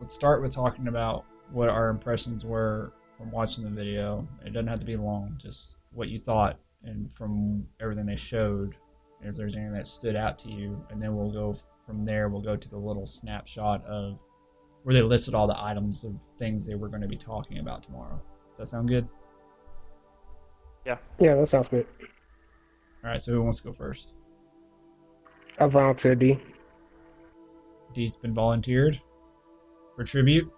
let's start with talking about what our impressions were from watching the video. It doesn't have to be long, just what you thought and from everything they showed, and if there's anything that stood out to you. And then we'll go from there, we'll go to the little snapshot of where they listed all the items of things they were going to be talking about tomorrow. Does that sound good? Yeah. Yeah, that sounds good. All right, so who wants to go first? I volunteer D. D's been volunteered for tribute.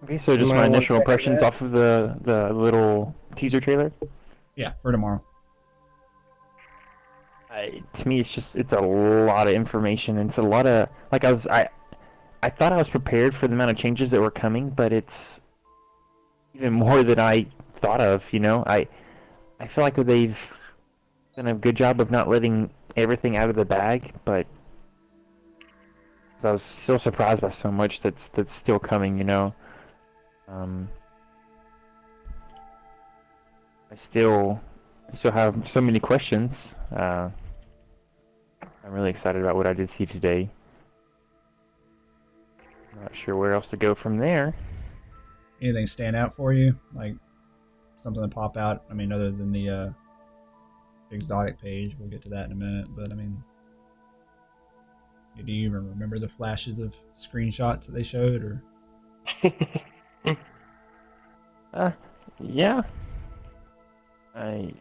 Okay, so just Might my want to initial second impressions that. off of the little teaser trailer. Yeah, for tomorrow. To me, it's a lot of information. And it's a lot of I thought I was prepared for the amount of changes that were coming, but it's even more than I thought of. I feel like they've done a good job of not letting everything out of the bag, but I was still surprised by so much that's still coming. Um, I still have so many questions. I'm really excited about what I did see today. Not sure where else to go from there. Anything stand out for you? Like something that pop out? I mean, other than the exotic page, we'll get to that in a minute. But I mean, do you even remember the flashes of screenshots that they showed? Or Yeah. I'm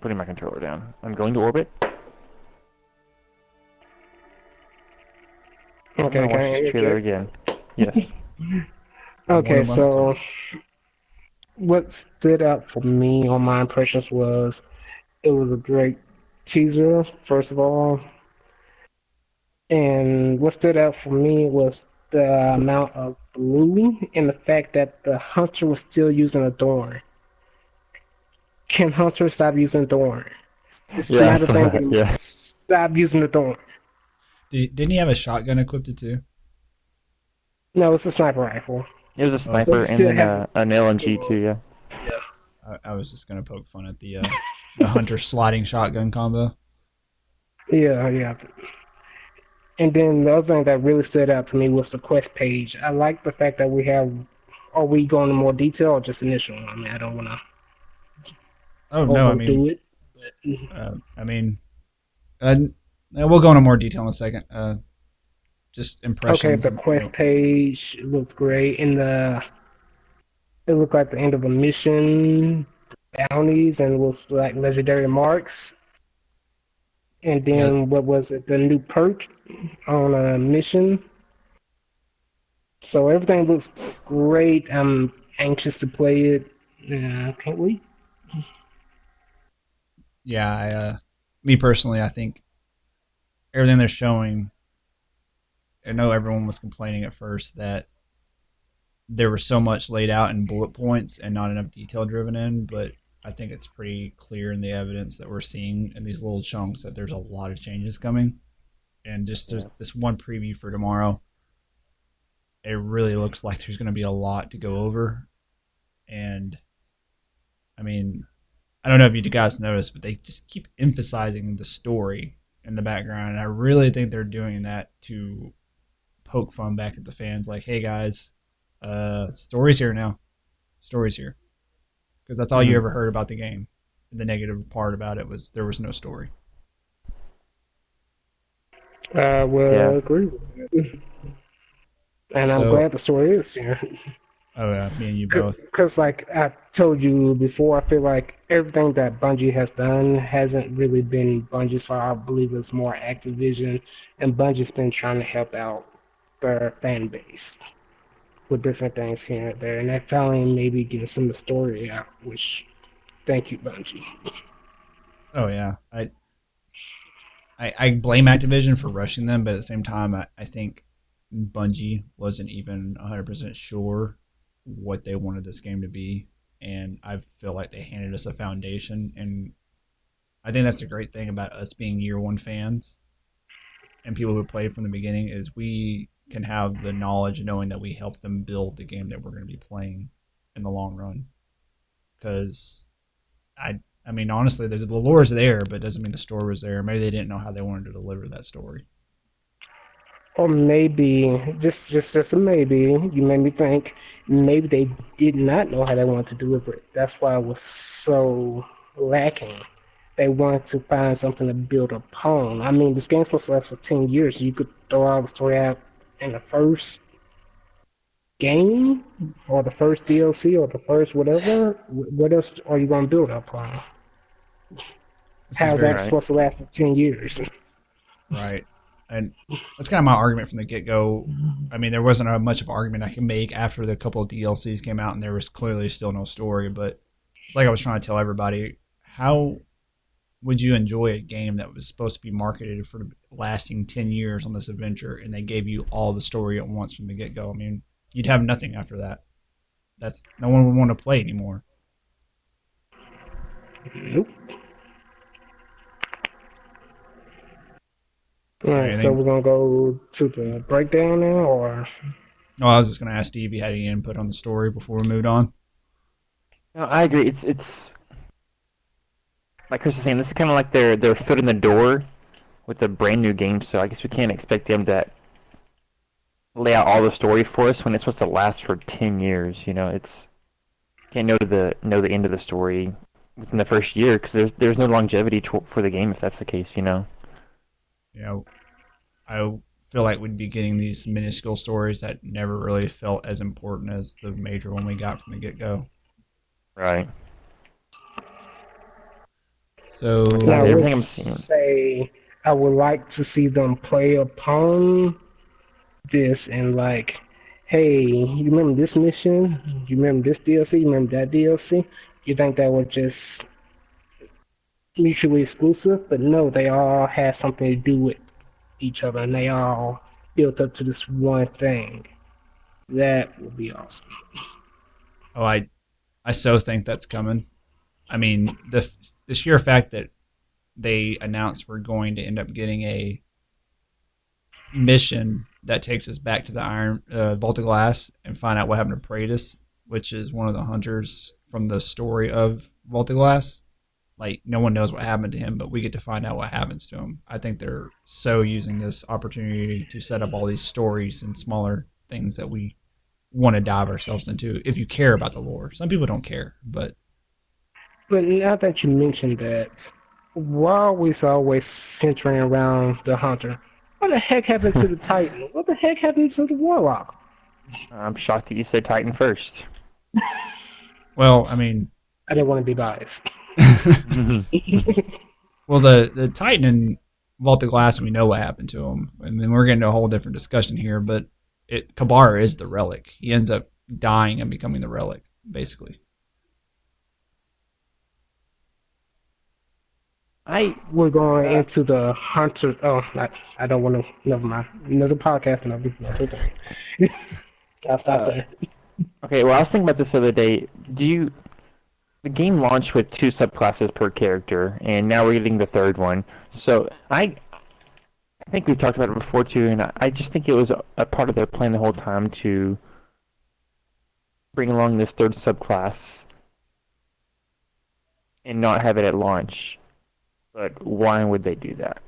putting my controller down. I'm going to orbit. I'm Okay, gonna can watch I this trailer interject? again. Yes. you're more Okay, than welcome to. so what stood out for me on my impressions was it was a great teaser, first of all. And what stood out for me was the amount of blue and the fact that the hunter was still using a thorn. Can Hunter stop using thorn? It's Yeah, I not a saw thing that. anymore. Yeah. Stop using the thorn. Didn't he have a shotgun equipped too? No, it's a sniper rifle. It was a Oh, But sniper it and still then has an LMG too. Yeah. yeah. I was just gonna poke fun at the hunter sliding shotgun combo. Yeah, yeah. And then the other thing that really stood out to me was the quest page. I like the fact that we have. Are we going into more detail or just initial? I mean, I don't want to Oh no, I mean, overdo it. I mean, uh, we'll go into more detail in a second. Just Okay, impressions the of quest page looked great, and it looked like the end of a mission, bounties, and with like legendary marks. And yeah, then what was it? The new perk on a mission. So everything looks great. I'm anxious to play it. Can't wait. yeah. Me personally, I think everything they're showing. I know everyone was complaining at first that there was so much laid out in bullet points and not enough detail driven in, but I think it's pretty clear in the evidence that we're seeing in these little chunks that there's a lot of changes coming. And just Yeah. there's this one preview for tomorrow. It really looks like there's going to be a lot to go over. And I mean, I don't know if you guys noticed, but they just keep emphasizing the story in the background. And I really think they're doing that to poke fun back at the fans. Like, hey guys, story's here now. Story's here. Because that's all you Hmm. ever heard about the game. The negative part about it was there was no story. I Yeah. will agree with that. And I'm So, glad the story is here. oh yeah, me and you both. Because, like I told you before, I feel like everything that Bungie has done hasn't really been Bungie's fault. I believe it's more Activision, and Bungie's been trying to help out their fan base with different things here and there. And they finally maybe getting some of the story out, which, thank you, Bungie. Oh yeah, I blame Activision for rushing them, but at the same time, I think Bungie wasn't even 100% sure what they wanted this game to be, and I feel like they handed us a foundation, and I think that's the great thing about us being year one fans and people who played from the beginning is we can have the knowledge knowing that we helped them build the game that we're going to be playing in the long run. Because I mean, honestly, the lore's there, but it doesn't mean the story was there. Maybe they didn't know how they wanted to deliver that story. Or maybe just a maybe. You made me think maybe they did not know how they wanted to deliver it. That's why it was so lacking. They wanted to find something to build upon. I mean, this game's supposed to last for 10 years. You could throw all the story out in the first game, or the first DLC, or the first whatever. What else are you going to build upon? This is How's very that Right. supposed to last for 10 years? right, and that's kind of my argument from the get go. I mean, there wasn't a much of an argument I can make after the couple of DLCs came out, and there was clearly still no story. But it's like I was trying to tell everybody: how would you enjoy a game that was supposed to be marketed for lasting 10 years on this adventure, and they gave you all the story at once from the get go? I mean, you'd have nothing after that. That's no one would want to play anymore. Nope. All You got right, so anything? we're gonna go to the breakdown now, or Oh, I was just going to ask Steve if you had any input on the story before we moved on. No, I agree. It's like Chris is saying. This is kind of like their foot in the door with a brand new game. So I guess we can't expect them to lay out all the story for us when it's supposed to last for 10 years. You know, it's can't know the end of the story within the first year because there's no longevity for the game if that's the case. You know. You know, I feel like we'd be getting these minuscule stories that never really felt as important as the major one we got from the get go. Right. Like now So, let's everything I'm seeing. say I would like to see them play upon this and like, hey, you remember this mission? You remember this DLC? You remember that DLC? You think that was just mutually exclusive? But no, they all had something to do with each other, and they all built up to this one thing. That would be awesome. oh, I so think that's coming. I mean, the sheer fact that they announced we're going to end up getting a mission that takes us back to the Iron Vault of Glass and find out what happened to Praetus, which is one of the hunters from the story of Vault of Glass. Like no one knows what happened to him, but we get to find out what happens to him. I think they're so using this opportunity to set up all these stories and smaller things that we want to dive ourselves into. If you care about the lore, some people don't care, but But now that you mentioned that, why are we always centering around the hunter? What the heck happened to the Titan? What the heck happened to the Warlock? I'm shocked that you said Titan first. well, I mean, I didn't want to be biased. well, the Titan in Vault of Glass, we know what happened to him, and then we're getting to a whole different discussion here. But Kabara is the relic. He ends up dying and becoming the relic, basically. I We're going into the hunter. Oh, I don't want to. Never mind. Another podcast. Another thing. I'll stop there. okay. Well, I was thinking about this the other day. Do you the game launched with two subclasses per character, and now we're getting the third one. So I think we've talked about it before too, and I just think it was a part of their plan the whole time to bring along this third subclass and not have it at launch. But why would they do that?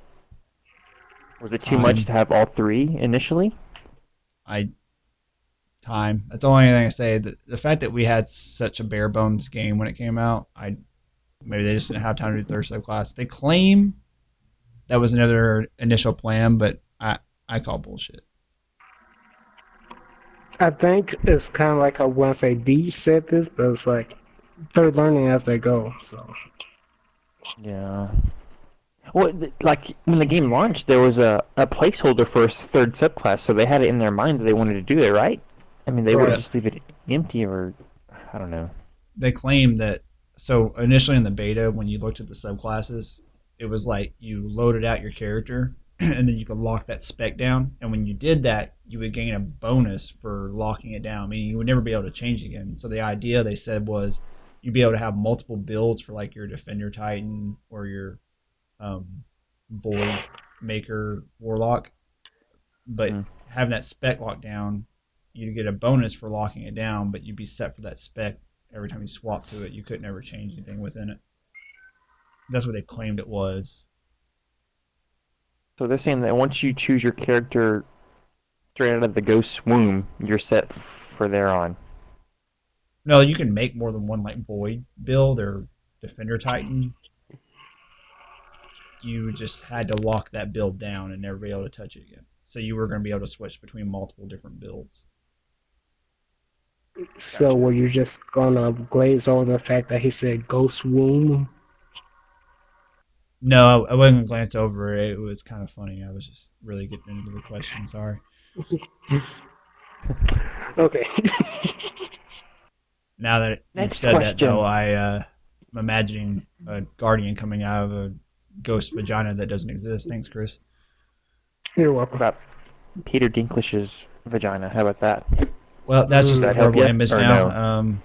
Was it too much Time, to have all three initially? I time. That's the only thing I say. The fact that we had such a bare bones game when it came out, I maybe they just didn't have time to do third subclass. They claim that was another initial plan, but I call bullshit. I think it's kind of like I want to say D said this, but it's like they're learning as they go. So Yeah. Well, like when the game launched, there was a placeholder for a third subclass, so they had it in their mind that they wanted to do it, right? I mean, they wouldn't right. Yeah, just leave it empty, or I don't know. they claim that. So initially in the beta, when you looked at the subclasses, it was like you loaded out your character, and then you could lock that spec down. And when you did that, you would gain a bonus for locking it down, meaning you would never be able to change again. So the idea they said was you'd be able to have multiple builds for like your Defender Titan or your um, Void Maker Warlock, but Hmm. having that spec locked down, you'd get a bonus for locking it down, but you'd be set for that spec every time you swap to it. You couldn't ever change anything within it. That's what they claimed it was. So they're saying that once you choose your character straight out of the ghost womb, you're set for there on. No, you can make more than one like Void build or Defender Titan. You just had to lock that build down and never be able to touch it again. So you were going to be able to switch between multiple different builds. So Gotcha. were you just gonna glaze over the fact that he said ghost womb? No, I wasn't going to glance over it. It was kind of funny. I was just really getting into the question. Sorry. Okay. Now that you've Next said that, though, question. I'm imagining a guardian coming out of a ghost vagina that doesn't exist. Thanks, Chris. You're What welcome. about Peter Dinklage's vagina? How about that? Well, that's Does just a that Mm. help horrible you image or now. no?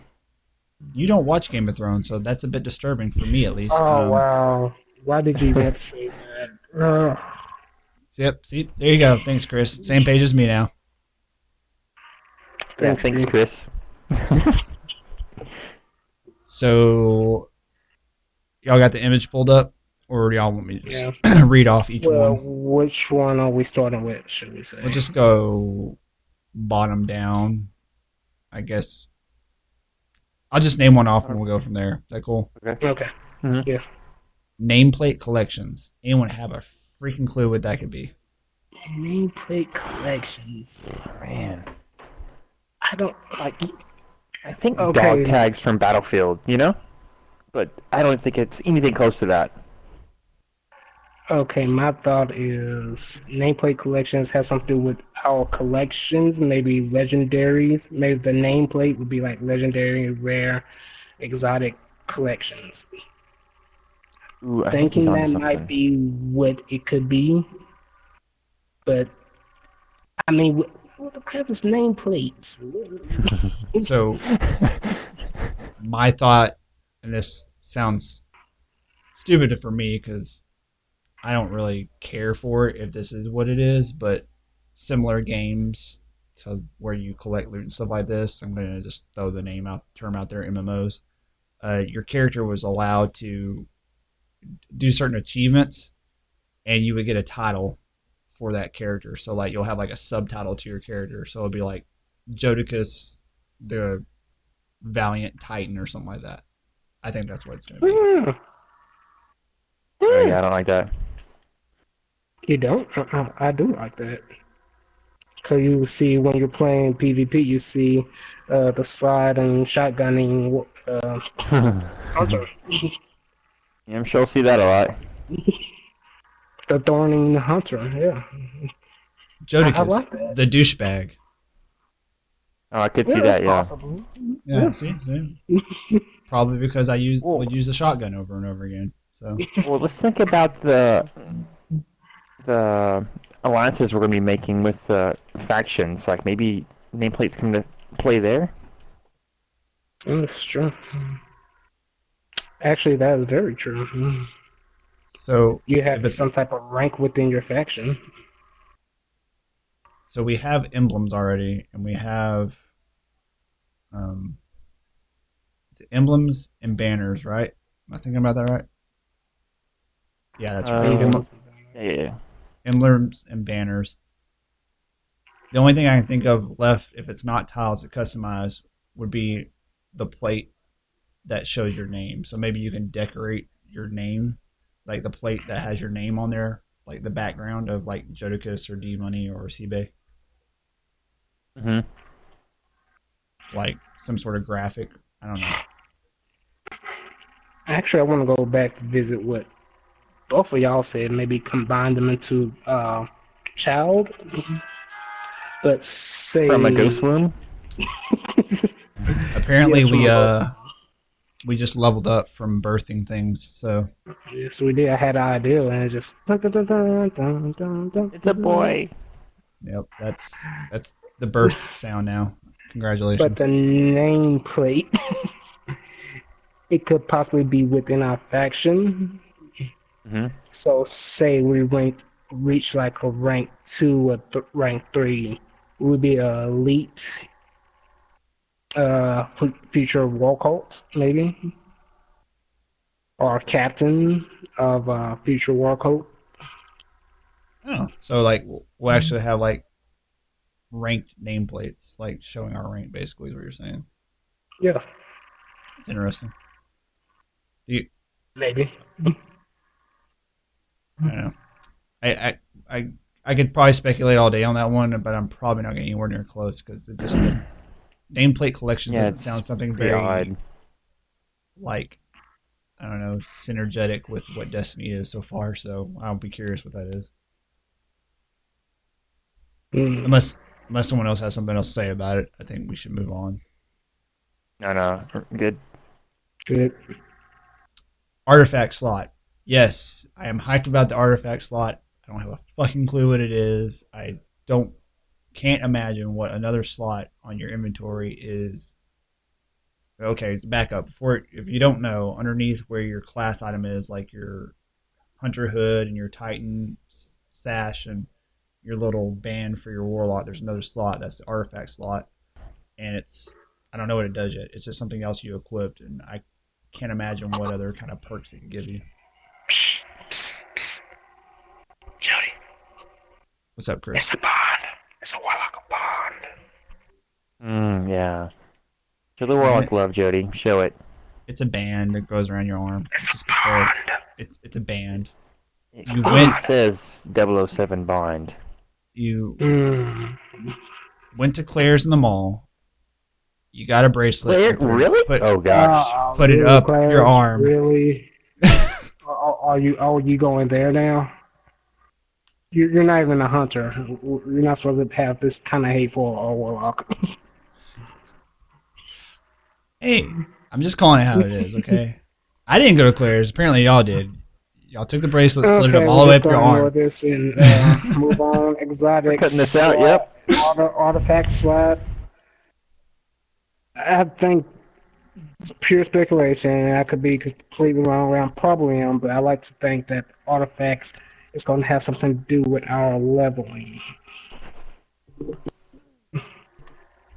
You don't watch Game of Thrones, so that's a bit disturbing for me, at least. Oh wow. Why did you even have to say that? Yep. See, there you go. Thanks, Chris. Same page as me now. Yeah, Thanks, thanks, Steve. Chris. So, y'all got the image pulled up, or do y'all want me to Yeah. just read off each Well, one? which one are we starting with, should we We'll say? just go bottom down. I guess I'll just name one off and we'll go from there. Is that cool? Okay. Okay. Mm-hmm. Yeah. Nameplate collections. Anyone have a freaking clue what that could be? Nameplate collections. Man, I don't like I think dog okay. tags from Battlefield, you know? But I don't think it's anything close to that. Okay, my thought is nameplate collections has something to do with our collections, maybe legendaries. Maybe the nameplate would be like legendary, rare, exotic collections. Ooh, I think he's Thinking onto that might something. be what it could be, but I mean, what the crap is nameplates? So, my thought, and this sounds stupid for me because I don't really care for it if this is what it is, but similar games to where you collect loot and stuff like this, I'm gonna just throw the term out there, MMOs. Your character was allowed to do certain achievements, and you would get a title for that character. So like you'll have like a subtitle to your character. So it'll be like Jodicus, the Valiant Titan, or something like that. I think that's what it's gonna be. Hmm, Oh hmm. yeah, I don't like that. You don't? I do like that. Because you see when you're playing PvP, you see the slide and shotgunning Yeah, hunter, I'm sure I'll see that a lot. the thorning hunter. Yeah, I Jodicus, like that. the douchebag. Oh, I could see Yeah, it's that. Yeah. possible. Yeah, Yeah. see? Probably because Well, would use the shotgun over and over again. So well, let's think about the alliances we're going to be making with the factions. Like maybe nameplates come to play there. That's true. Actually, that is very true. so You if have it's some type of rank within your faction. so we have emblems already, and we have um, emblems and banners, right? Am I thinking about that right? Yeah, that's right. Um, Emblems. yeah, yeah, yeah. Emblems and banners. The only thing I can think of left, if it's not tiles to customize, would be the plate that shows your name. So maybe you can decorate your name, like the plate that has your name on there, like the background of like Jodicus or D Money or Seabay, Mhm. like some sort of graphic. I don't know. Actually, I want to go back to visit what both of y'all said. Maybe combine them into child. But From a ghost say womb. Apparently, yes, from a ghost. we just leveled up from birthing things. So Yes, we did. I had an idea, and it just. It's a boy. yep, that's the birth sound now. But Congratulations. the nameplate, it could possibly be within our faction. Mhm. So say we reach like a rank 2 or rank 3, we would be a elite future war cult, maybe, or captain of future war cult. Oh, so like we'll actually have like ranked nameplates, like showing our rank. Basically, is what you're saying. Yeah, It's interesting. Do you, maybe. I don't know. I I could probably speculate all day on that one, but I'm probably not getting anywhere near close because it just the nameplate collections Yeah, doesn't it's sound something pretty very odd. like I don't know synergetic with what Destiny is so far. So I'll be curious what that is. Mm, Unless unless someone else has something else to say about it, I think we should move on. No, no, good. good. Artifact slot. Yes, I am hyped about the artifact slot. I don't have a fucking clue what it is. I don't can't imagine what another slot on your inventory is. Okay, it's back up. Before, if you don't know, underneath where your class item is, like your hunter hood and your titan sash and your little band for your warlock, there's another slot. That's the artifact slot, and it's I don't know what it does yet. It's just something else you equipped, and I can't imagine what other kind of perks it can give you. Psst, psst, psst. Jody, What's up, it's Chris? a bond. It's a warlock bond. Yeah. Show the Isn't warlock it? love, Jody. Show it. It's a band that goes around your arm. It's It's a just pathetic. bond. It's a band. It, It's a You it went bond. says 007 Bond. you Mm. went to Claire's in the mall. You got a bracelet Claire, and really? Oh gosh. put it Really, up your Clarence? arm. Really? Are you going there now? You're not even a hunter. You're not supposed to have this kind of hate for a warlock. Hey, I'm just calling it how it is, okay? I didn't go to Claire's. Apparently, y'all did. Y'all took the bracelet, slid it up Okay, all we're the way just up your gonna ignore arm. this and move on. We're Exotic cutting this out. slot, Yep. artifact slot. I think it's pure speculation. I could be completely wrong. I probably am, but I like to think that artifacts is going to have something to do with our leveling.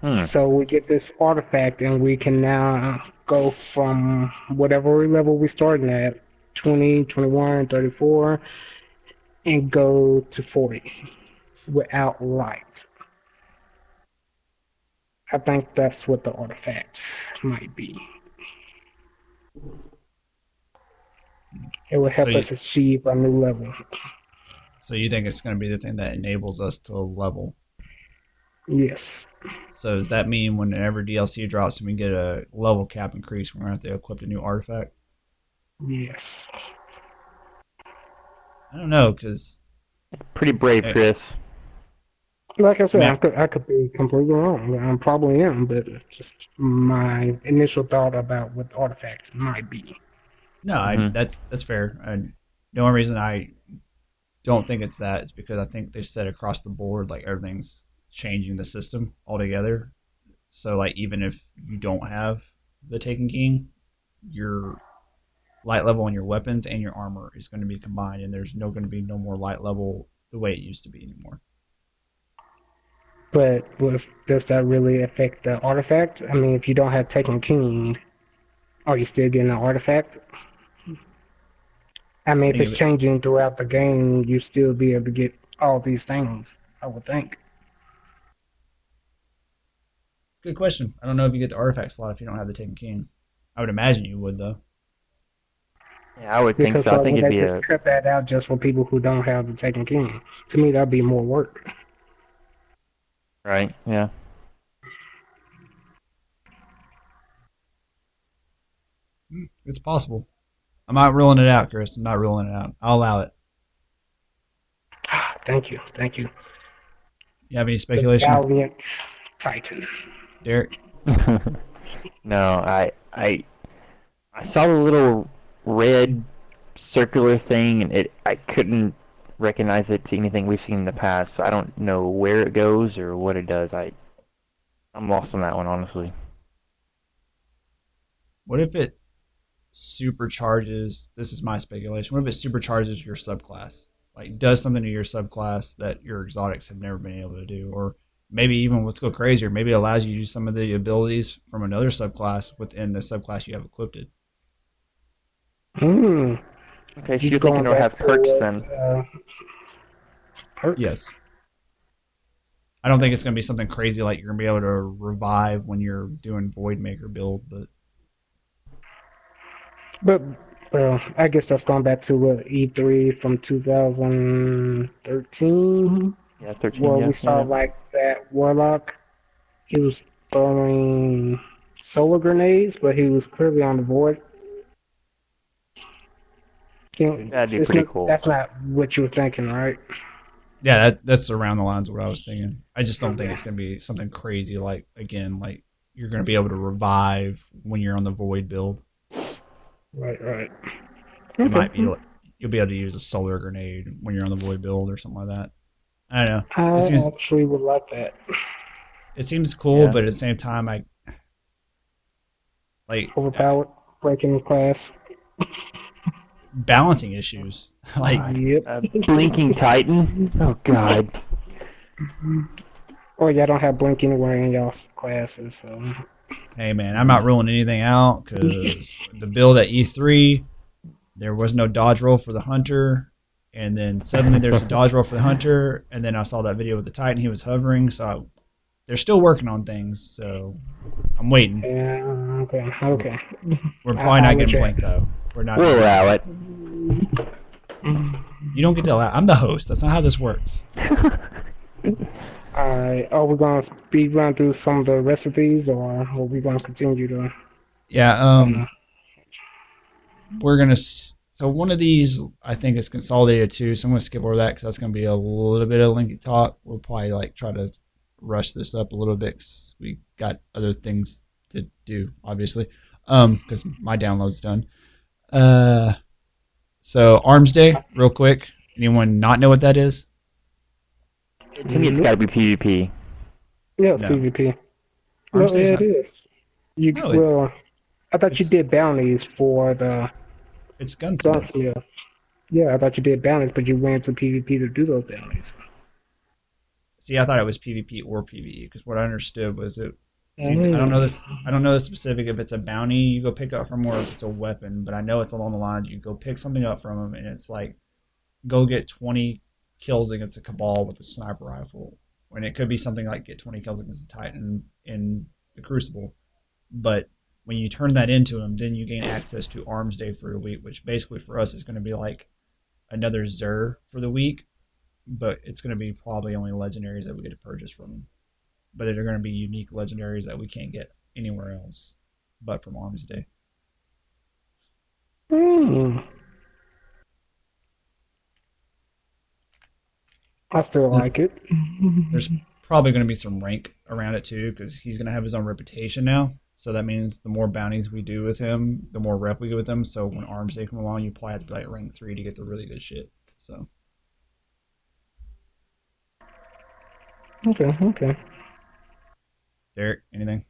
Hmm. So we get this artifact, and we can now go from whatever level we starting at 20, 21, 34, and go to 40 without light. I think that's what the artifact might be. It will so help you us achieve a new level. so you think it's going to be the thing that enables us to level. Yes. So does that mean whenever DLC drops and we get a level cap increase, we're going to have to equip a new artifact? Yes. I don't know because Pretty brave, I Chris. Like I I said, mean I could be completely wrong. I probably am, but just my initial thought about what artifacts might be. no, Hmm. that's fair. And the only reason I don't think it's that is because I think they've said across the board like everything's changing the system altogether. So like even if you don't have the Taken King, your light level on your weapons and your armor is going to be combined, and there's no going to be no more light level the way it used to be anymore. But does that really affect the artifact? I mean, if you don't have Taken King, are you still getting an artifact? I mean, if Think it's of it. changing throughout the game, you still be able to get all these things, I would think. It's a good question. I don't know if you get the artifact slot if you don't have the Taken King. I would imagine you would though. Yeah, I would think Because so. I why think would it'd they be just a cut that out just for people who don't have the Taken King? To me, that'd be more work. right. Yeah. It's possible. I'm not ruling it out, Chris. I'm not ruling it out. I'll allow it. Thank you. Thank you. You have any The speculation, Valiant Titan. Derek? No, I saw the little red circular thing, and I couldn't recognize it to anything we've seen in the past. So I don't know where it goes or what it does. I'm lost on that one, honestly. What if it supercharges? This is my speculation. What if it supercharges your subclass? Like does something to your subclass that your exotics have never been able to do, or maybe even let's go crazier. Maybe it allows you to use some of the abilities from another subclass within the subclass you have equipped. Hmm. Okay, so You you're thinking going it'll back have to perks what then? perks? Yes, I don't think it's going to be something crazy like you're going to be able to revive when you're doing Void Maker build, but But well, I guess that's going back to what E3 from 2013, Yeah, 13. where Yeah, we saw yeah. like that warlock. He was throwing solar grenades, but he was clearly on the void. That'd be pretty cool. That's not what you were thinking, right? yeah, that's around the lines of what I was thinking. I just don't think Okay. it's going to be something crazy like, again, like you're going to be able to revive when you're on the Void build. Right, right. It Okay. might be, you'll be able to use a solar grenade when you're on the Void build or something like that. I don't know. It I seems actually would like that. it seems cool, Yeah. but at the same time, I like Overpowered, breaking class. balancing issues. Like, God. Yep. Blinking Titan. Oh God. Or y'all don't have blink anywhere in y'all's classes, so. hey man, I'm not ruling anything out because the build at E3, there was no dodge roll for the hunter, and then suddenly there's a dodge roll for the hunter, and then I saw that video with the Titan, he was hovering, so they're still working on things, so I'm waiting. Yeah, okay, okay. We're probably I'll not let getting you blinked though. We're not We'll gonna get allow blinked. it. You don't get to allow. I'm the host. That's not how this works. Alright, are we going to speed run through some of the rest of these, or are we going to continue to, Yeah. I don't know. We're gonna. So one of these, I think, is consolidated too. So I'm gonna skip over that because that's gonna be a little bit of lengthy talk. We'll probably like try to rush this up a little bit because we got other things to do, obviously. Because my download's done. So Arms Day, real quick. Anyone not know what that is? To me, it's got to be PvP. Yeah, it's No. PvP. Arms No, Day is yeah, it not. is. You No, well, I thought you it's did bounties for the it's Gunsmith. gunsmith. Yeah, I thought you did bounties, but you went to PvP to do those bounties. See, I thought it was PvP or PvE because what I understood was it. See, I don't know Mm. this. I don't know the specific if it's a bounty you go pick up from or if it's a weapon, but I know it's along the lines you go pick something up from them and it's like go get 20 kills against a cabal with a sniper rifle, and it could be something like get 20 kills against a Titan in the Crucible. But when you turn that into them, then you gain access to Arms Day for a week, which basically for us is going to be like another Zer for the week, but it's going to be probably only legendaries that we get to purchase from them. But they're going to be unique legendaries that we can't get anywhere else but from Arms Day. Mm. I still like it. There's probably going to be some rank around it too because he's going to have his own reputation now. So that means the more bounties we do with him, the more rep we get with him. So when Arms Day come along, you probably have to be like rank 3 to get the really good shit. So Okay, okay. Derek, anything?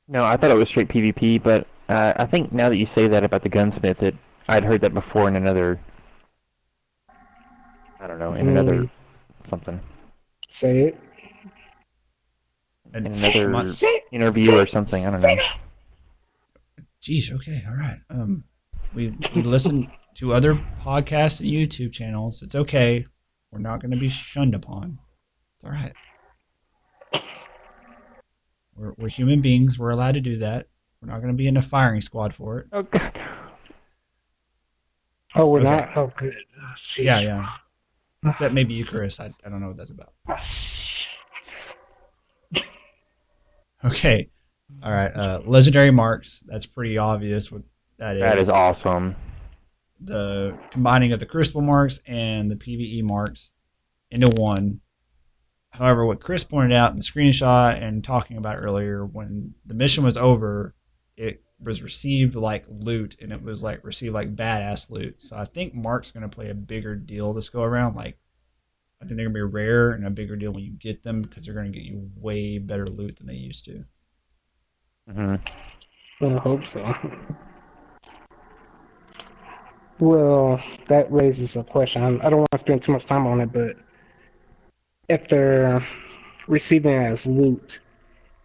No, I thought it was straight PvP, but I think now that you say that about the gunsmith, I'd heard that before in another, I don't know, in another something, Say it. And in Say another it. Say it. interview or something. I don't Say know. it. Geez, okay, all right. We listen to other podcasts and YouTube channels. It's okay. We're not going to be shunned upon. It's all right. We're human beings. We're allowed to do that. We're not going to be in a firing squad for it. Oh God. Oh, we're Okay. not? Oh, good. Oh, Yeah, sheesh. yeah. Except maybe Eucharist. I don't know what that's about. Ah, shit. Okay. All right. Legendary marks. That's pretty obvious what that is. That is awesome. The combining of the Crucible marks and the PvE marks into one. However, what Chris pointed out in the screenshot and talking about earlier, when the mission was over, it was received like loot, and it was like received like badass loot. So I think Mark's going to play a bigger deal this go around. Like, I think they're going to be rare and a bigger deal when you get them because they're going to get you way better loot than they used to. Hmm. I hope so. Well, that raises a question. I don't want to spend too much time on it, but if they're receiving it as loot,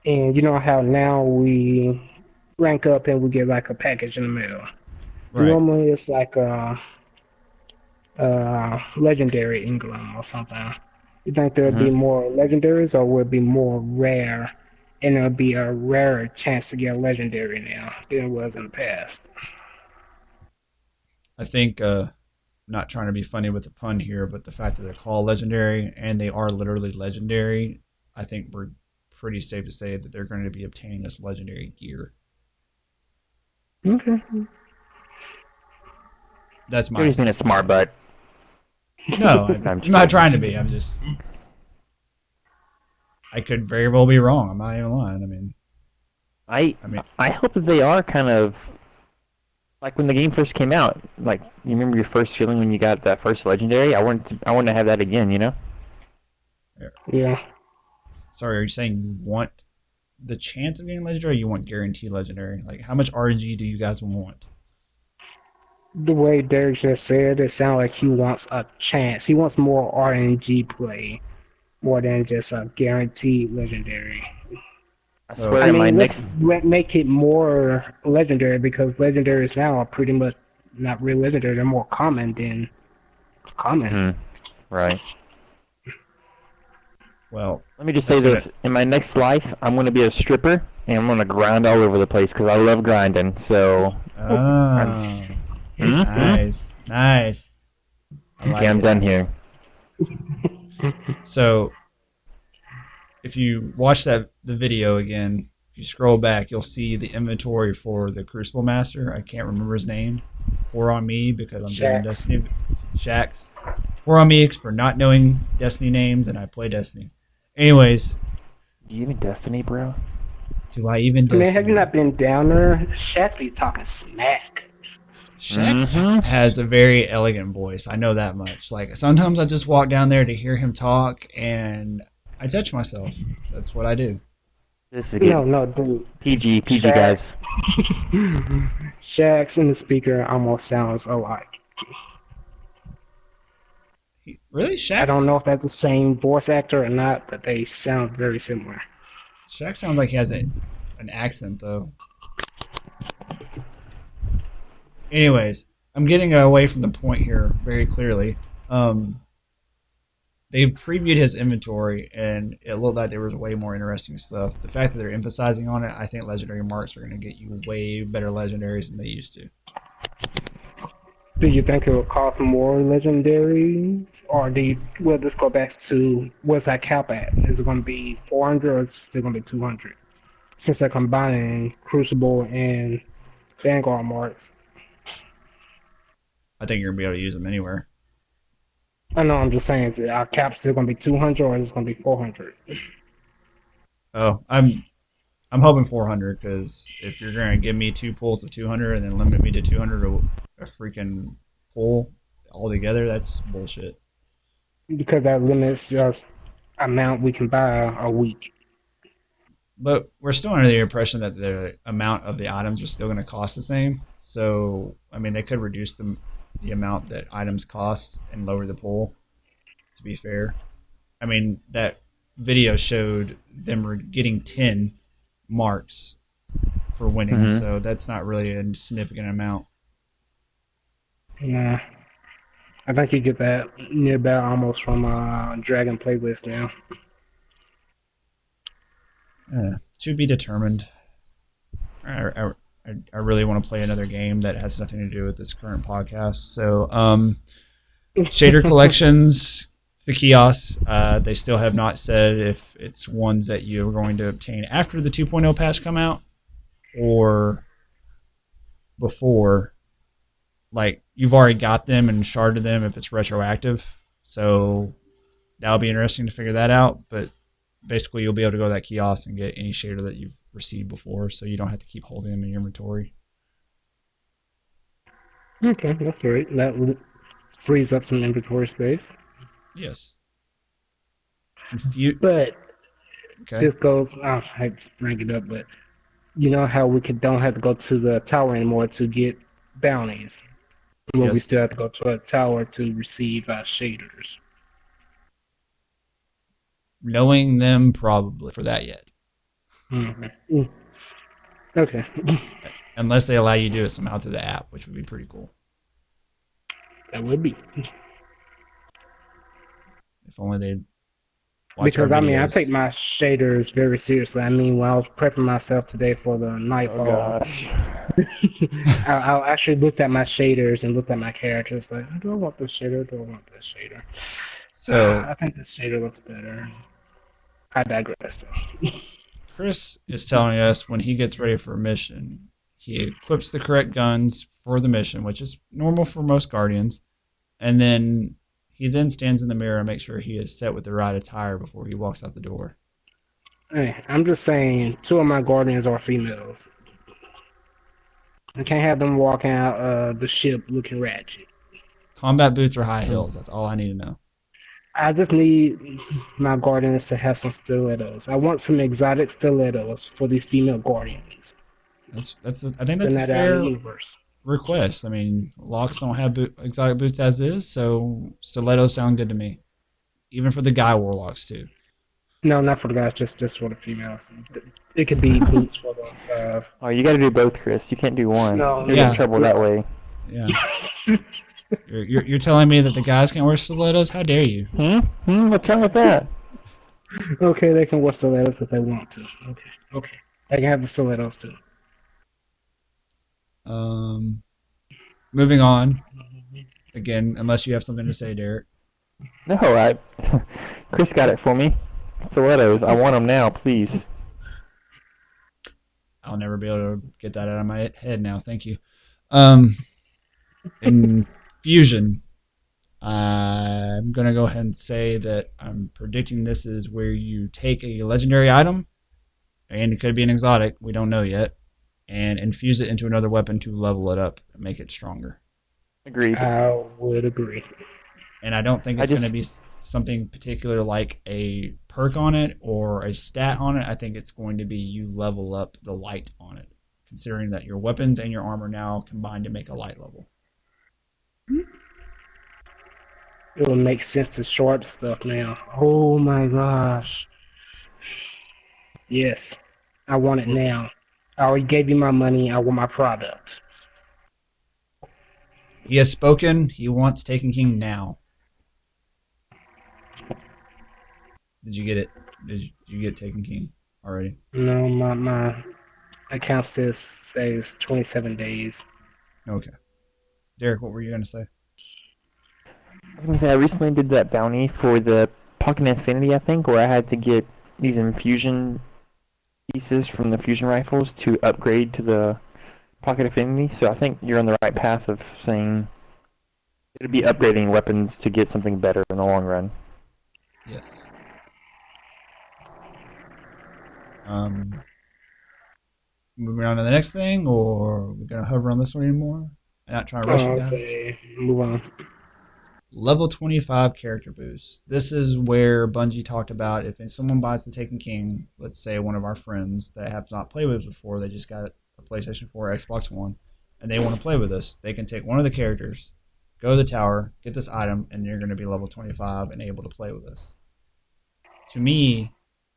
and you know how now we rank up and we get like a package in the mail. Right. Normally it's like a legendary England or something. You think there'll be Hmm. more legendaries, or will it be more rare, and it'll be a rarer chance to get a legendary now than it was in the past? I think not trying to be funny with the pun here, but the fact that they're called legendary and they are literally legendary, I think we're pretty safe to say that they're going to be obtaining this legendary gear. Okay. That's You're my just being a assessment smart of it. butt. No, I'm I'm just not kidding. trying to be. I'm just. I could very well be wrong. I'm not even lying. I I mean, I hope that they are kind of like when the game first came out. Like you remember your first feeling when you got that first legendary. I want to have that again. You know. Yeah. sorry. Are you saying you want the chance of getting legendary? Or you want guaranteed legendary? Like, how much RNG do you guys want? The way Derek just said, it sounds like he wants a chance. He wants more RNG play more than just a guaranteed legendary. I So, swear I in my mean, let's next. make it more legendary because legendaries now are pretty much not real legendary. They're more common than common. Hmm. Right. well, Let me just say that's gonna. this: in my next life, I'm gonna be a stripper and I'm gonna grind all over the place because I love grinding. So I'm. Oh, Hmm. nice, nice. I Okay, like I'm it. done here. So, if you watch the video again, if you scroll back, you'll see the inventory for the Crucible Master. I can't remember his name. Pour on me because I'm doing Shacks. Destiny. Shax. Pour on me for not knowing Destiny names, and I play Destiny. Anyways, Do you even Destiny, bro? do I even I mean, have you Destiny? not been down there? Shacks be talking smack. Shax Mm-hmm. has a very elegant voice. I know that much. Like sometimes I just walk down there to hear him talk, and I touch myself. That's what I do. This is No, getting no, dude. PG, Shaq, guys. Shacks and the speaker almost sounds alike. Really, I don't know Shax? if that's the same voice actor or not, but they sound very similar. Shax sounds like he has an accent though. Anyways, I'm getting away from the point here very clearly. Um, they've previewed his inventory, and it looked like there was way more interesting stuff. The fact that they're emphasizing on it, I think legendary marks are going to get you way better legendaries than they used to. Do you think it will cost more legendaries, or will this go back to what's that cap at? Is it going to be 400 or is it still going to be 200? Since they're combining Crucible and Vanguard marks. I think you're going to be able to use them anywhere. I know. I'm just saying, is our cap still going to be 200 or is it going to be 400? Oh, I'm hoping 400 because if you're going to give me two pulls of 200 and then limit me to 200 a freaking pull altogether, that's bullshit. Because that limits just amount we can buy a week. But we're still under the impression that the amount of the items are still going to cost the same. So, I mean, they could reduce the amount that items cost and lower the pull, to be fair. I mean, that video showed them getting 10 marks for winning, Mm-hmm. so that's not really a significant amount. Nah, I think you get that near about almost from Dragon playlist now. To be determined. I, I really want to play another game that has nothing to do with this current podcast. So, shader collections, the kiosks, they still have not said if it's ones that you're going to obtain after the 2.0 patch come out or before. Like, you've already got them and sharded them if it's retroactive. So, that'll be interesting to figure that out. But basically, you'll be able to go to that kiosk and get any shader that you've received before, so you don't have to keep holding them in your inventory. Okay, that's great. That frees up some inventory space. Yes. Confu- But okay. this goes, I hate to bring it up, but you know how don't have to go to the tower anymore to get bounties. But we Yes. still have to go to a tower to receive shaders. Knowing them probably for that yet. Mm-hmm. Okay. Unless they allow you to do it somehow through the app, which would be pretty cool. That would be. If only they watch our Because I mean, I take videos. my shaders very seriously. I mean, when I was prepping myself today for the Oh Nightfall, gosh. I actually looked at my shaders and looked at my characters. Like, do I want this shader? Do I want this shader? So I think this shader looks better. I digress. Chris is telling us when he gets ready for a mission, he equips the correct guns for the mission, which is normal for most Guardians, and then he then stands in the mirror and makes sure he is set with the right attire before he walks out the door. Hey, I'm just saying, two of my guardians are females. I can't have them walking out the ship looking ratchet. Combat boots or high Hmm. heels. That's all I need to know. I just need my guardians to have some stilettos. I want some exotic stilettos for these female guardians. That's I think Send that's a that out in the fair universe. request. I mean, locks don't have exotic boots as is, so stilettos sound good to me. Even for the guy warlocks too. No, not for the guys, just for the females. It could be boots for the. Oh, you got to do both, Chris. You can't do one. No, You'll get in Yeah. trouble that way. Yeah. You're telling me that the guys can't wear stilettos? How dare you? What's wrong with that? Okay, they can wear stilettos if they want to. Okay. They can have the stilettos too. Um, moving on. Again, unless you have something to say, Derek. No, Chris got it for me. Stilettos. I want them now, please. I'll never be able to get that out of my head now. Thank you. In Fusion, I'm gonna go ahead and say that I'm predicting this is where you take a legendary item, and it could be an exotic. We don't know yet, and infuse it into another weapon to level it up and make it stronger. Agreed. I would agree. And I don't think it's going to be something particular like a perk on it or a stat on it. I think it's going to be you level up the light on it, considering that your weapons and your armor now combine to make a light level. It would make sense to short stuff now. Oh my gosh. Yes. I want it now. I already gave you my money. I want my product. He has spoken. He wants Taken King now. Did you get it? Did you get Taken King already? No, my account says 27 days. Okay. Derek, what were you going to say? I was gonna say I recently did that bounty for the Pocket Infinity, I think, where I had to get these infusion pieces from the fusion rifles to upgrade to the Pocket Infinity. So I think you're on the right path of saying it'll be upgrading weapons to get something better in the long run. Yes. Moving on to the next thing, or we're going to hover on this one anymore? I'm not trying to rush you I'll guys. say move on. Level 25 character boost. This is where Bungie talked about if someone buys the Taken King, let's say one of our friends that have not played with us before, they just got a PlayStation 4 or Xbox One, and they want to play with us, they can take one of the characters, go to the tower, get this item, and they're going to be level 25 and able to play with us. To me,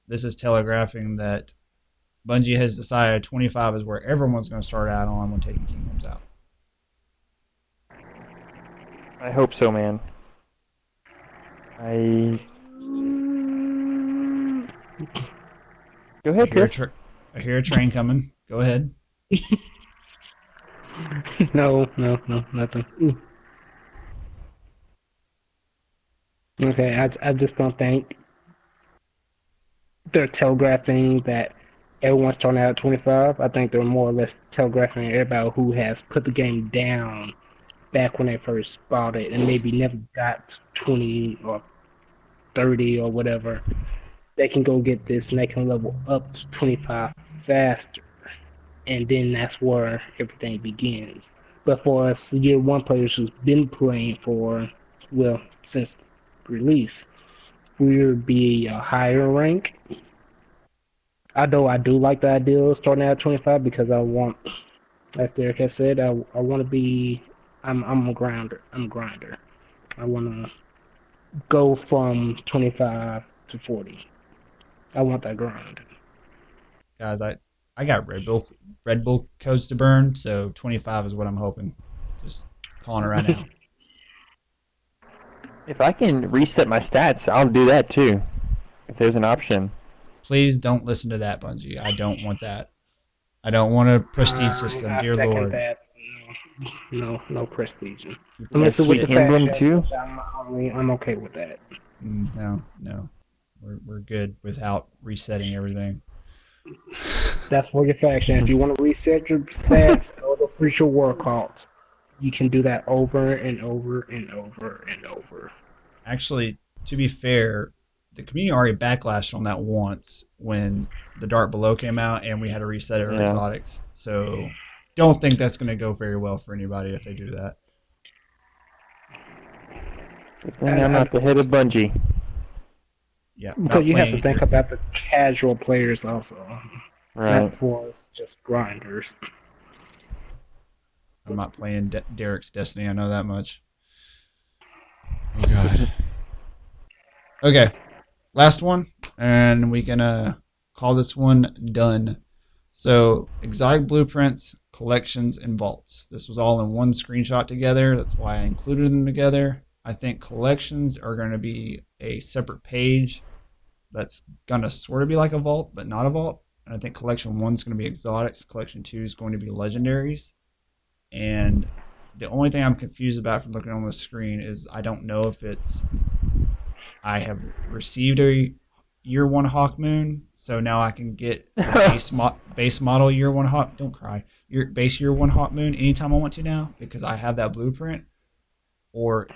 this is telegraphing that Bungie has decided 25 is where everyone's going to start out on when Taken King comes out. I hope so, man. Go ahead, Chris. I hear a train coming. Go ahead. No, nothing. Okay, I just don't think they're telegraphing that everyone's starting out at 25. I think they're more or less telegraphing everybody who has put the game down back when they first bought it and maybe never got 20 or 30 or whatever. They can go get this and they can level up to 25 faster. And then that's where everything begins. But for us year one players who's been playing for, well, since release, we'll be a higher rank. Although I do like the idea of starting out at 25 because I want, as Derek has said, I want to be, I'm a grinder. I want to go from 25 to 40. I want that grind. Guys, I got Red Bull codes to burn, so 25 is what I'm hoping. Just calling it right now. If I can reset my stats, I'll do that too. if there's an option. Please don't listen to that, Bungie. I don't want that. I don't want a prestige system, I dear second Lord. that. No prestige. Keep that Unless it's with the Quick shit. emblem factions, too. which I'm okay with that. No. We're good without resetting everything. That's for your faction. If you want to reset your stats, go to future war cult. You can do that over and over and over and over. Actually, to be fair, the community already backlashed on that once when the Dark Below came out and we had to reset our Yeah. exotics. So don't think that's going to go very well for anybody if they do that. Good thing I'm not the head of Bungie. Yeah, Because not you have to playing. think about the casual players also, Right. not for just grinders. I'm not playing Derek's Destiny. I know that much. Oh god. Okay, last one, and we can call this one done. So, exotic blueprints, collections, and vaults. This was all in one screenshot together. That's why I included them together. I think collections are going to be a separate page that's going to sort of be like a vault, but not a vault. And I think collection 1 is going to be exotics, collection 2 is going to be legendaries. And the only thing I'm confused about from looking on the screen is I don't know if it's I have received a year 1 Hawk Moon, so now I can get the base model year 1 Hawk. Don't cry. Your base year 1 Hawk Moon anytime I want to now because I have that blueprint, or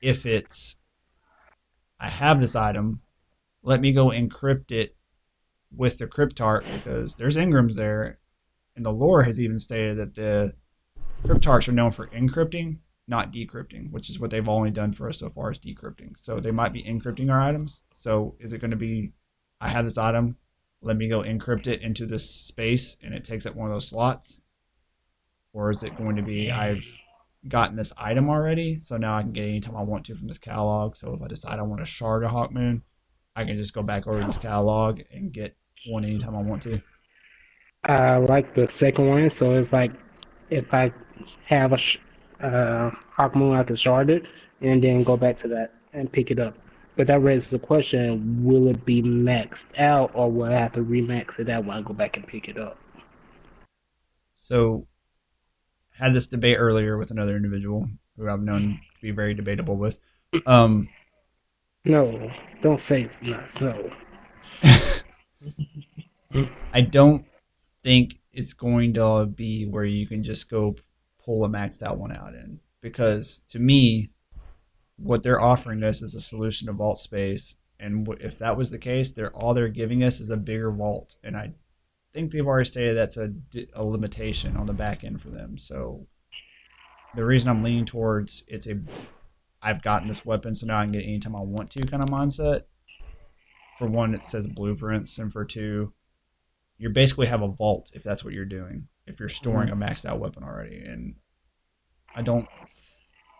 if it's I have this item, let me go encrypt it with the cryptarch because there's engrams there, and the lore has even stated that the cryptarchs are known for encrypting, not decrypting, which is what they've only done for us so far is decrypting. So they might be encrypting our items. So is it going to be, I have this item, let me go encrypt it into this space and it takes up one of those slots? Or is it going to be, I've gotten this item already, so now I can get it anytime I want to from this catalog. So if I decide I want a shard of Hawkmoon, I can just go back over this catalog and get one anytime I want to. I like the second one. So if I have a Hawk Moon, I can shard it and then go back to that and pick it up. But that raises the question: will it be maxed out, or will I have to remax it out when I go back and pick it up? So had this debate earlier with another individual who I've known to be very debatable with. No, don't say it's not. No. I don't think it's going to be where you can just go pull a maxed out one out in, because to me, what they're offering us is a solution to vault space, and if that was the case, all they're giving us is a bigger vault, and I think they've already stated that's a limitation on the back end for them. So the reason I'm leaning towards I've gotten this weapon, so now I can get it anytime I want to kind of mindset. For one, it says blueprints, and for two, you basically have a vault if that's what you're doing. If you're storing a maxed out weapon already, and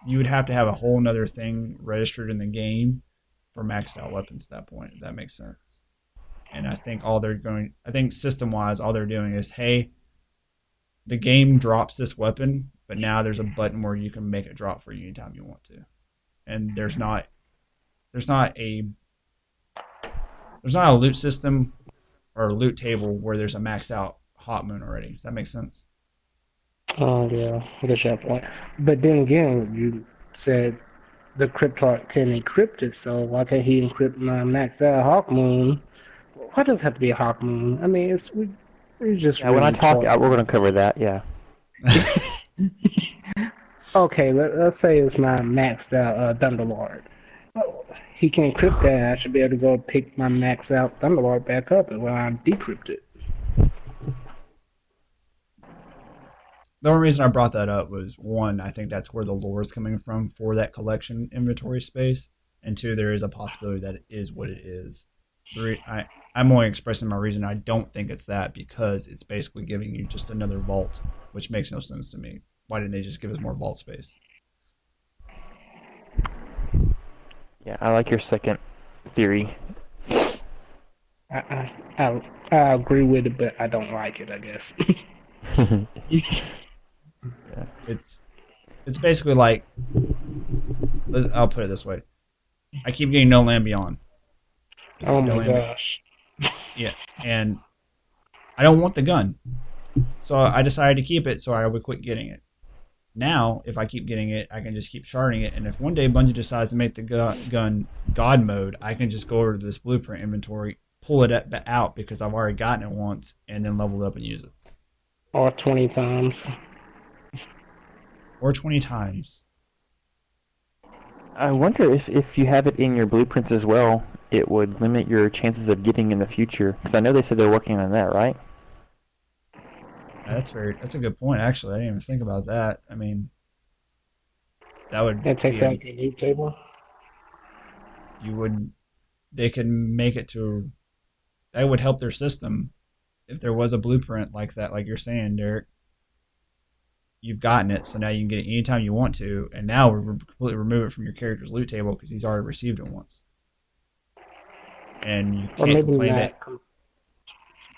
you would have to have a whole nother thing registered in the game for maxed out weapons at that point, if that makes sense. And I think system wise, all they're doing is, hey, the game drops this weapon, but now there's a button where you can make it drop for you anytime you want to. And there's not a loot system or a loot table where there's a maxed out Hot Moon already. Does that make sense? Oh yeah, I guess you have a point. But then again, you said the cryptarch can encrypt it, so why can't he encrypt my maxed out Hawk Moon? Why does it have to be a Hawk Moon? I mean, we just Yeah, when I really talk, talk. we're gonna cover that. Yeah. Okay, let's say it's my maxed out Thunderlord. Oh, he can encrypt that. I should be able to go pick my maxed out Thunderlord back up when I'm decrypted. The only reason I brought that up was, one, I think that's where the lore is coming from for that collection inventory space, and two, there is a possibility that it is what it is. Three, I'm only expressing my reason I don't think it's that because it's basically giving you just another vault, which makes no sense to me. Why didn't they just give us more vault space? Yeah, I like your second theory. I agree with it, but I don't like it, I guess. Yeah, it's basically like, I'll put it this way: I keep getting No Land Beyond. It's Oh like my going in, gosh. yeah, and I don't want the gun, so I decided to keep it. So I would quit getting it. Now, if I keep getting it, I can just keep sharding it. And if one day Bungie decides to make the gun God mode, I can just go over to this blueprint inventory, pull it out because I've already gotten it once, and then level it up and use it. Or 20 times. Or 20 times. I wonder if you have it in your blueprints as well, it would limit your chances of getting in the future. Because I know they said they're working on that, right? That's a good point, actually. I didn't even think about that. I mean, that would It be takes a, out your loot table. you would, they could make it to, that would help their system if there was a blueprint like that, like you're saying, Derek. You've gotten it, so now you can get it anytime you want to, and now we completely remove it from your character's loot table because he's already received it once, and you Or can't maybe complain that, not.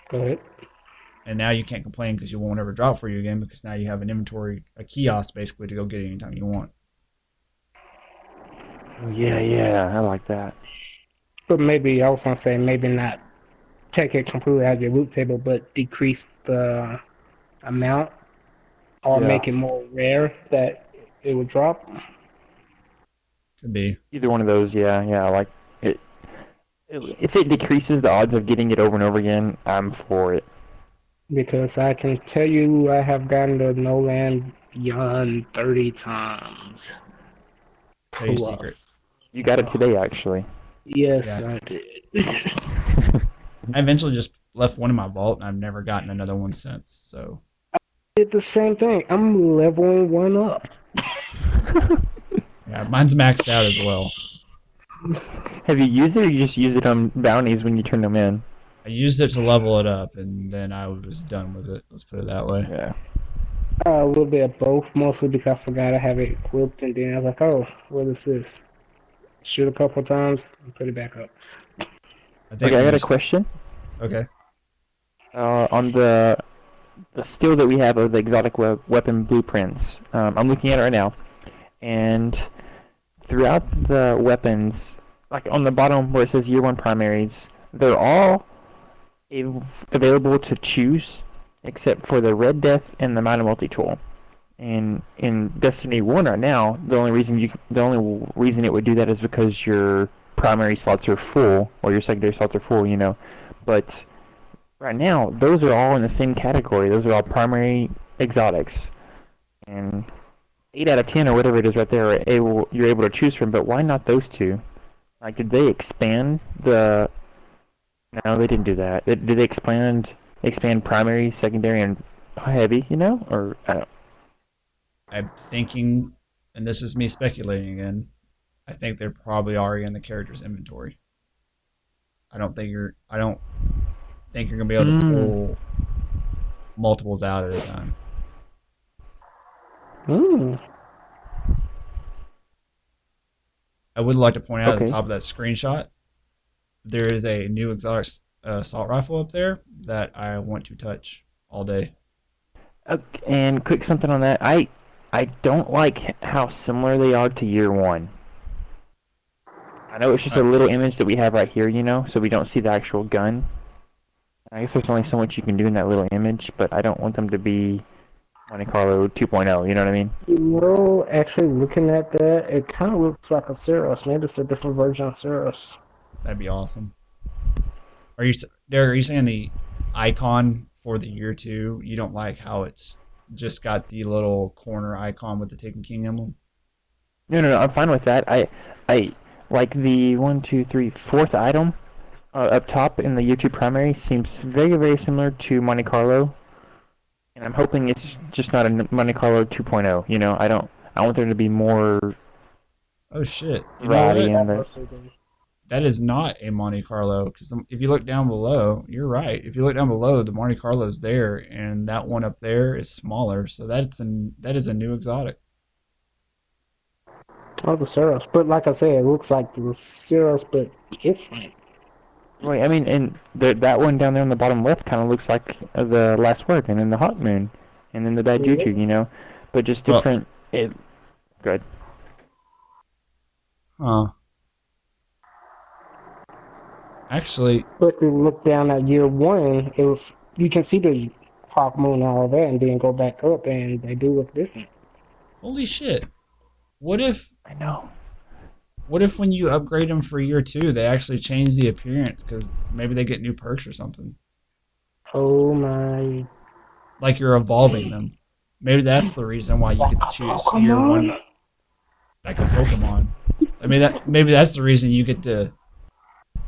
Go ahead. and now you can't complain because you won't ever drop for you again because now you have an inventory, a kiosk basically to go get it anytime you want. Oh, yeah, yeah, I like that. But maybe I was gonna say maybe not take it completely out of your loot table, but decrease the amount or Yeah. make it more rare that it would drop. Could be. Either one of those, yeah, yeah, I like it. If it decreases the odds of getting it over and over again, I'm for it. Because I can tell you I have gotten to no land beyond 30 times Tell you a secret. plus. You got it Oh, today, actually. yes, Yeah, I did. I eventually just left one in my vault, and I've never gotten another one since. So Did the same thing. I'm leveling one up. yeah, mine's maxed out as well. Have you used it, or you just use it on bounties when you turn them in? I used it to level it up, and then I was done with it. Let's put it that way. Yeah. A little bit of both, mostly because I forgot I have it equipped, and then I was like, oh, what is this? Shoot a couple times and put it back up. I think Okay, I when got you a question. okay, On the still that we have of the exotic weapon blueprints, I'm looking at it right now, and throughout the weapons, like on the bottom where it says year one primaries, they're all available to choose, except for the Red Death and the Minor Multi tool. And in Destiny 1 right now, the only reason it would do that is because your primary slots are full or your secondary slots are full, you know. But right now, those are all in the same category. Those are all primary exotics. And 8 out of 10 or whatever it is right there you're able to choose from, but why not those two? Like, did they expand the... No, they didn't do that. Did they expand primary, secondary, and heavy, you know? Or, I don't... I'm thinking, and this is me speculating again. I think they're probably already in the character's inventory. I don't think you're gonna be able to Mm, pull multiples out at a time. Hmm. I would like to point out at the okay. top of that screenshot, there is a new exotic assault rifle up there that I want to touch all day. And quick something on that. I don't like how similar they are to year one. I know it's just Uh, a little image that we have right here, you know, so we don't see the actual gun. I guess there's only so much you can do in that little image, but I don't want them to be Monte Carlo 2.0, you know what I mean? You know, actually looking at that, it kind of looks like a Ceros. Maybe it's a different version of Ceros. That'd be awesome. Are you, Derek? Are you saying the icon for the year two? You don't like how it's just got the little corner icon with the Taken King emblem? No, no, no, I'm fine with that. I like the one, two, three, fourth item up top in the YouTube primary seems very, very similar to Monte Carlo, and I'm hoping it's just not a Monte Carlo 2.0. You know, I want there to be more Oh shit! You know variety what? in the. That is not a Monte Carlo because if you look down below, you're right. If you look down below, the Monte Carlo's there, and that one up there is smaller. So that is a new exotic. Oh, the Ceros. But like I said, it looks like the Ceros, but different. Right, I mean, and that one down there on the bottom left kind of looks like the Last Word, and then the Hawk Moon, and then the Bad Yeah. Juju, you know, but just Well, different. It good. huh? Actually, But if you look down at year one, it was you can see the Hawk Moon and all that, and then go back up, and they do look different. holy shit! What if I know. what if when you upgrade them for year two, they actually change the appearance because maybe they get new perks or something? Oh my! Like you're evolving them. Maybe that's the reason why you Like get to a choose year one Pokemon? like a Pokemon. I mean that maybe that's the reason you get to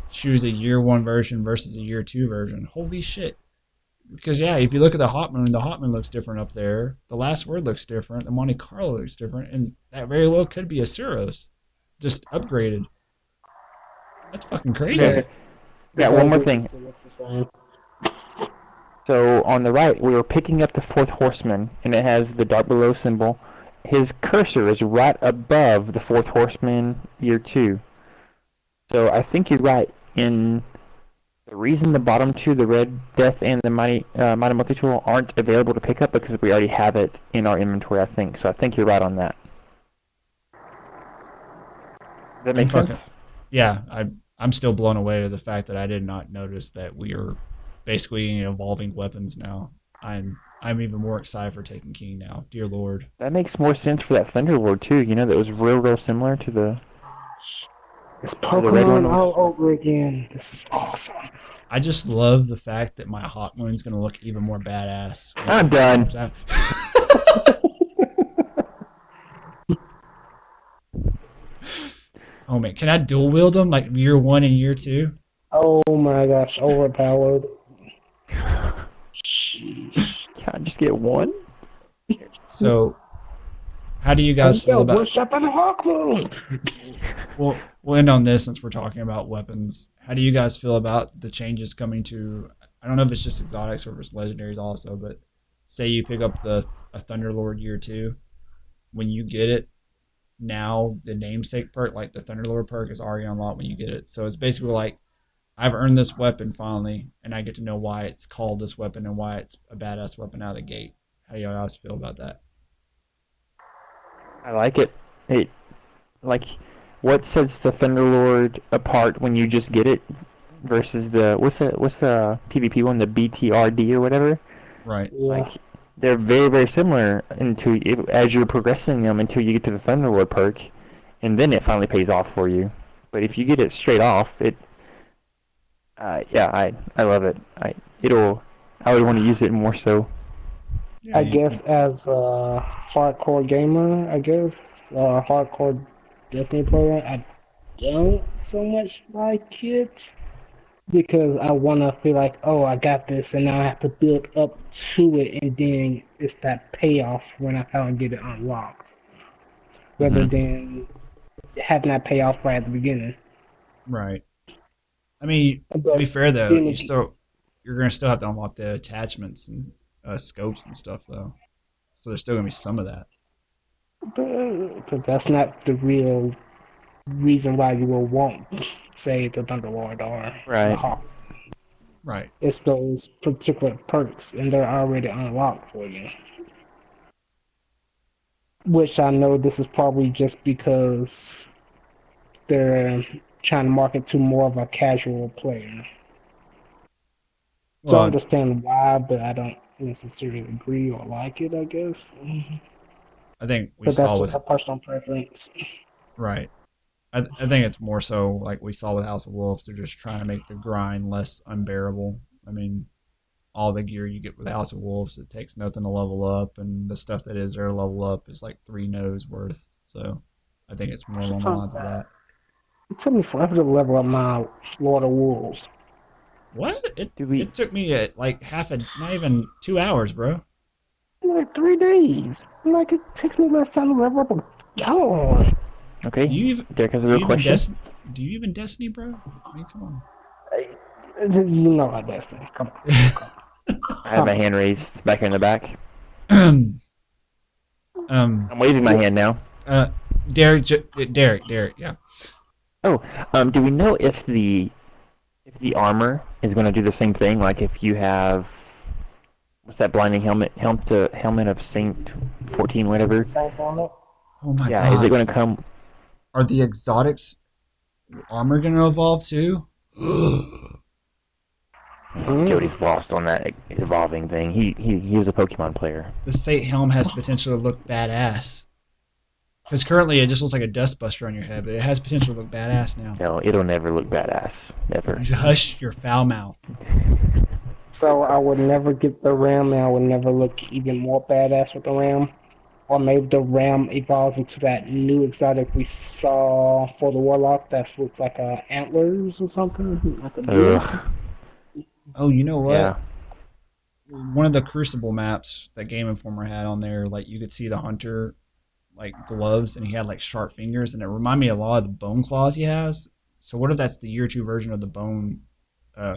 choose a year one version versus a year two version. Holy shit. Because yeah, if you look at the Hot Moon looks different up there. The Last Word looks different. The Monte Carlo looks different, and that very well could be a Suros, just upgraded. That's fucking Okay, crazy. The got one more verbiage thing. still looks the same. So on the right, we were picking up the fourth horseman, and it has the dark below symbol. His cursor is right above the fourth horseman year two. So I think you're right in the reason the bottom two, the Red Death and the Mighty Multi-Tool, aren't available to pick up because we already have it in our inventory, I think. So I think you're right on that. Does that I'm make sense? fucking yeah. I'm still blown away with the fact that I did not notice that we are basically evolving weapons now. I'm even more excited for Taken King now. Dear Lord. That makes more sense for that Thunderlord too. You know, that was real similar It's to the red one. Pokemon all over again. This is awesome. I just love the fact that my Hot Moon's gonna look even more badass once I'm it done. comes out. Oh man, can I dual wield them like year one and year two? Oh my gosh, overpowered. Sheesh. Can I just get one? So, how do you Oh, guys feel yo, about? what's up in the Hawk Moon? Well, we'll end on this since we're talking about weapons. How do you guys feel about the changes coming to? I don't know if it's just exotics or if it's legendaries also, but say you pick up the a Thunderlord year two, when you get it, now the namesake perk, like the Thunderlord perk, is already unlocked when you get it. So it's basically like I've earned this weapon finally, and I get to know why it's called this weapon and why it's a badass weapon out of the gate. How do you guys feel about that? I like it. It like what sets the Thunderlord apart when you just get it versus the what's the PvP one, the BTRD or whatever? Right. Yeah. Like they're very similar into as you're progressing them until you get to the Thunderlord perk, and then it finally pays off for you. But if you get it straight off, it yeah, I love it. I would want to use it more so. Yeah. I guess as a hardcore gamer, I guess, hardcore Destiny player, I don't so much like it because I want to feel like, oh, I got this, and now I have to build up to it, and then it's that payoff when I finally get it unlocked, rather Hmm. than having that payoff right at the beginning. Right. I mean, to But be fair though, then again, you're gonna still have to unlock the attachments and scopes and stuff though. So there's still gonna be some of that. but that's not the real reason why you will want, say, the Thunderlord or the Right. Hawk. Right. It's those particular perks, and they're already unlocked for you. Which I know this is probably just because they're trying to market to more of a casual player. So I Well, understand why, but I don't necessarily agree or like it, I guess. I think we But that's saw just with a personal preference. right. I think it's more so like we saw with House of Wolves. They're just trying to make the grind less unbearable. I mean, all the gear you get with House of Wolves, it takes nothing to level up, and the stuff that is there to level up is like 3 nodes worth. So I think it's more along the lines of that. It took me forever to level up my Lord of Wolves. What? It Do we? it took me like not even 2 hours, bro. Like 3 days. Like it takes me less time to level up a god. Do Okay. you even Derek has a do you real even question. Do you even Destiny, bro? I mean, come on. You know how that's thing. Come I have on. my hand raised back here in the back. um, I'm waving my hand Yes. now. uh, Derek, yeah. Oh, do we know if the armor is going to do the same thing? Like if you have what's that blinding helmet of Saint 14 whatever? Saints helmet. Oh my Yeah, is it god, going to come? are the exotics armor gonna evolve too? Jody's lost on that evolving thing. He was a Pokemon player. The Sate helm has potential to look badass. Because currently it just looks like a dustbuster on your head, but it has potential to look badass now. No, it'll never look badass. Never. Hush your foul mouth. So I would never get the ram, and I would never look even more badass with the ram. Or maybe the ram evolves into that new exotic we saw for the warlock that looks like antlers or something, like a deer. Oh, you know what? Yeah. One of the Crucible maps that Game Informer had on there, like you could see the hunter like gloves, and he had like sharp fingers, and it reminded me a lot of the bone claws he has. So what if that's the year 2 version of the bone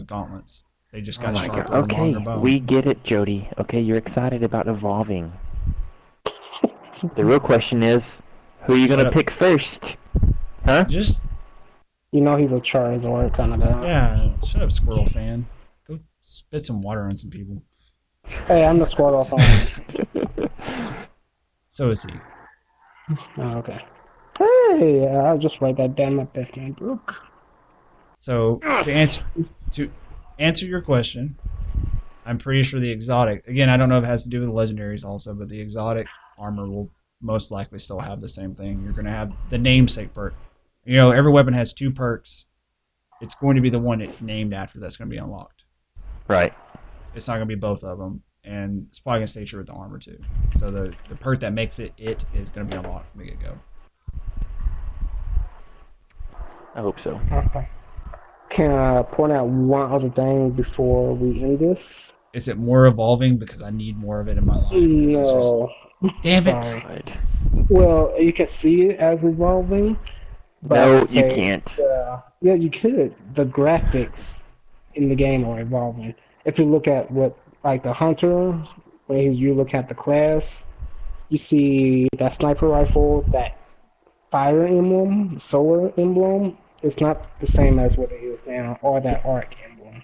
gauntlets? They just got sharper and Okay, longer bones. we get it, Jody. Okay, you're excited about evolving. The real question is, who are you going to pick first? Huh? Just You know he's a Charizard kind of guy. yeah, shut up, Squirtle fan. Go spit some water on some people. Hey, I'm the Squirtle fan. So is he. Oh, okay. Hey, I'll just write that down in my best man book. So to answer your question, I'm pretty sure the exotic. Again, I don't know if it has to do with legendaries also, but the exotic armor will most likely still have the same thing. You're going to have the namesake perk. You know, every weapon has 2 perks. It's going to be the one it's named after that's going to be unlocked. Right. It's not going to be both of them, and it's probably going to stay true with the armor too. So the perk that makes it is going to be unlocked from the get-go. I hope so. Okay. Can I point out one other thing before we end this? Is it more evolving because I need more of it in my life? No. Damn it! Sorry. Right. Well, you can see it as evolving. But I No, would you say, can't. yeah, you could. The graphics in the game are evolving. If you look at what, like the hunter, when you look at the class, you see that sniper rifle, that fire emblem, solar emblem. It's not the same as what it is now, or that arc emblem.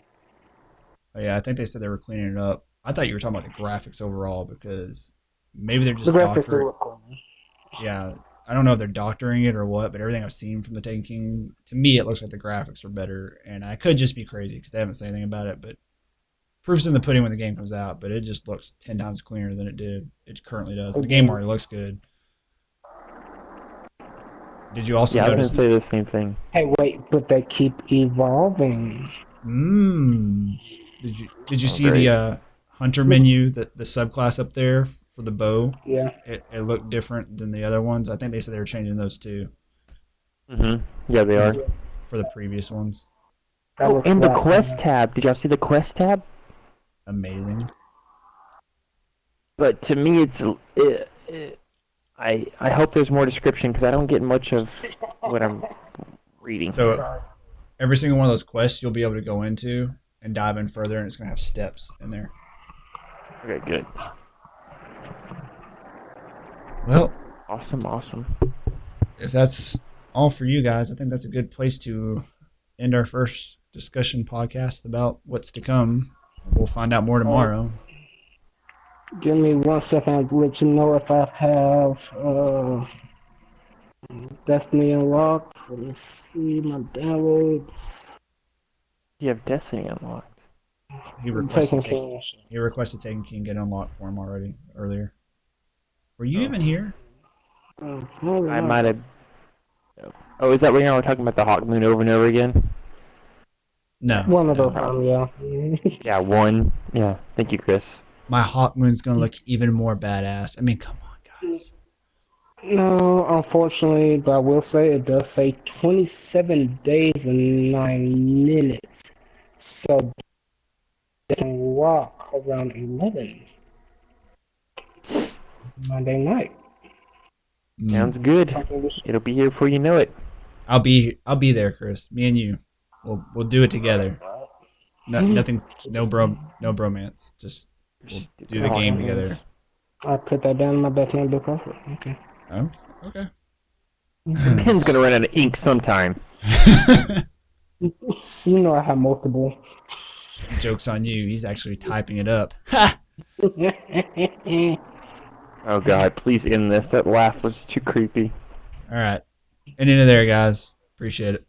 Oh, yeah, I think they said they were cleaning it up. I thought you were talking about the graphics overall because maybe they're just The graphics do doctoring. look cool. Yeah, I don't know if they're doctoring it or what, but everything I've seen from the Taken King, to me, it looks like the graphics are better. And I could just be crazy because they haven't said anything about it, but proof's in the pudding when the game comes out. But it just looks 10 times cleaner than it did. It currently does. The game already looks good. Did you also Yeah, I was notice? going to say the same thing. Hey, wait, but they keep evolving. Did you see great. the hunter menu, the subclass up there for the bow? Yeah. It looked different than the other ones. I think they said they were changing those too Yeah, they are. for the previous ones. That Oh, looks and the like- quest tab. Did y'all see the quest tab? Amazing. But to me, I hope there's more description because I don't get much of what I'm reading. So Sorry. every single one of those quests you'll be able to go into and dive in further, and it's going to have steps in there. Okay, good. Well, Awesome. if that's all for you guys, I think that's a good place to end our first discussion podcast about what's to come. We'll find out more tomorrow. Give me 1 second. I'll let you know if I have Destiny unlocked. Let me see my downloads. You have Destiny unlocked. He I'm requested taking Taken care. King get unlocked for him earlier. Were you even here? I might have. Oh, is that where you're talking about the Hawk Moon over and over again? No. One of no. those, yeah. Yeah, one. Yeah, thank you, Chris. My Hawk Moon's gonna look even more badass. I mean, come on, guys. No, unfortunately, but I will say it does say 27 days and 9 minutes. So, it's gonna walk around 11 Monday night. Sounds good. Something we should- It'll be here before you know it. I'll be there, Chris. Me and you. We'll do it together. No, nothing. No bromance. Just we'll do the game together. I put that down in my best man book also. Okay. Oh, okay. The pen's gonna run out of ink sometime. You know I have multiple. Joke's on you. He's actually typing it up. Oh God, please end this. That laugh was too creepy. All right. And into there, guys. Appreciate it.